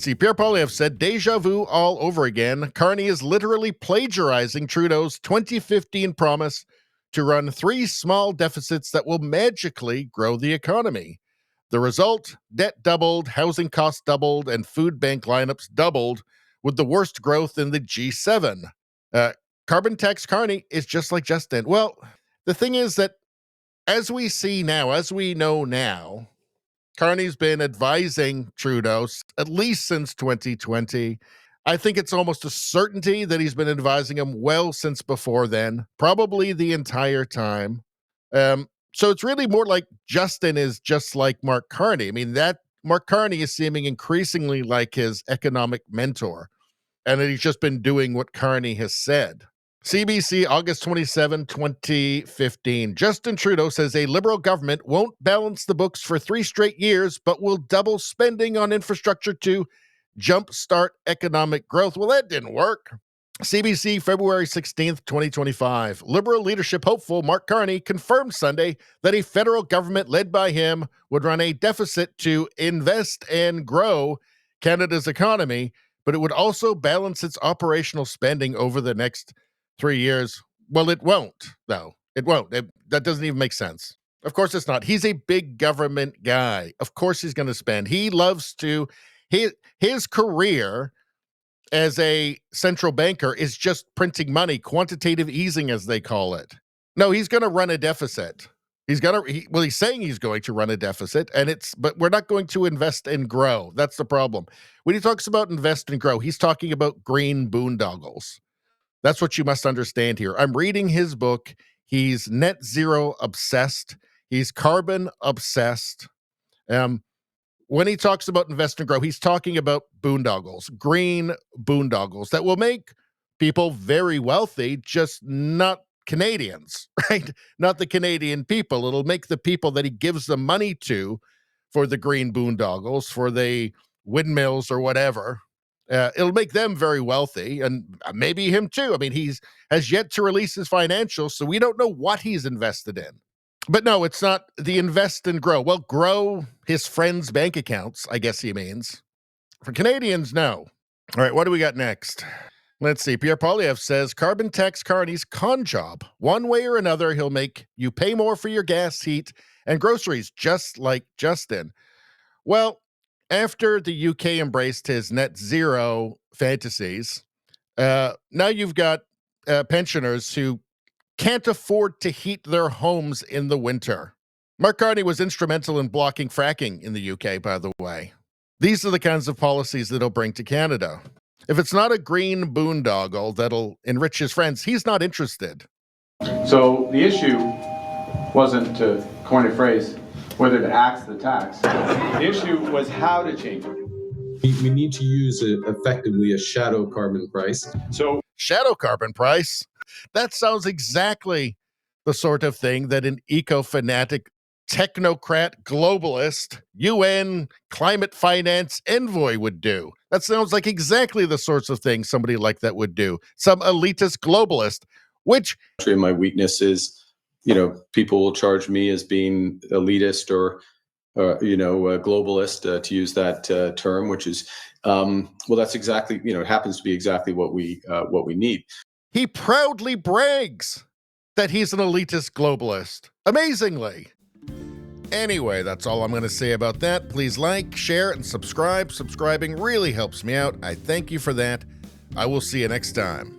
See, Pierre Poilievre said, deja vu all over again. Carney is literally plagiarizing Trudeau's 2015 promise to run 3 small deficits that will magically grow the economy. The result, debt doubled, housing costs doubled, and food bank lineups doubled, with the worst growth in the G7. Carbon tax Carney is just like Justin. Well, the thing is that as we see now, as we know now, Carney's been advising Trudeau at least since 2020. I think it's almost a certainty that he's been advising him well since before then, probably the entire time. So it's really more like Justin is just like Mark Carney. I mean, that Mark Carney is seeming increasingly like his economic mentor, and that he's just been doing what Carney has said. CBC, August 27, 2015. Justin Trudeau says a Liberal government won't balance the books for 3 straight years, but will double spending on infrastructure to jumpstart economic growth. Well, that didn't work. CBC, February 16th, 2025. Liberal leadership hopeful Mark Carney confirmed Sunday that a federal government led by him would run a deficit to invest and grow Canada's economy, but it would also balance its operational spending over the next 3 years. Well, it won't, though. It won't. That doesn't even make sense. Of course it's not. He's a big government guy. Of course he's going to spend. He loves to. His career as a central banker is just printing money, quantitative easing, as they call it. No, he's going to run a deficit. He's saying he's going to run a deficit, but we're not going to invest and grow. That's the problem. When he talks about invest and grow, he's talking about green boondoggles. That's what you must understand here. I'm reading his book. He's net zero obsessed. He's carbon obsessed. When he talks about invest and grow, he's talking about boondoggles, green boondoggles that will make people very wealthy, just not Canadians, right? Not the Canadian people. It'll make the people that he gives the money to for the green boondoggles, for the windmills or whatever. It'll make them very wealthy, and maybe him too. I mean, has yet to release his financials, so we don't know what he's invested in. But no, it's not the invest and grow. Well, grow his friends' bank accounts, I guess he means. For Canadians, no. All right, what do we got next? Let's see. Pierre Poilievre says, carbon tax Carney's con job. One way or another, he'll make you pay more for your gas, heat, and groceries, just like Justin. Well, after the UK embraced his net zero fantasies, now you've got pensioners who can't afford to heat their homes in the winter. Mark Carney was instrumental in blocking fracking in the UK, by the way. These are the kinds of policies that he'll bring to Canada. If it's not a green boondoggle that'll enrich his friends, he's not interested. So the issue wasn't, to coin a phrase, whether to axe the tax. The issue was how to change it. We need to use effectively a shadow carbon price. So shadow carbon price? That sounds exactly the sort of thing that an eco-fanatic, technocrat, globalist, UN climate finance envoy would do. That sounds like exactly the sorts of things somebody like that would do. Some elitist globalist, which... My weakness is, people will charge me as being elitist or globalist, to use that term, which is, that's exactly, it happens to be exactly what we need. He proudly brags that he's an elitist globalist. Amazingly. Anyway, that's all I'm going to say about that. Please like, share, and subscribe. Subscribing really helps me out. I thank you for that. I will see you next time.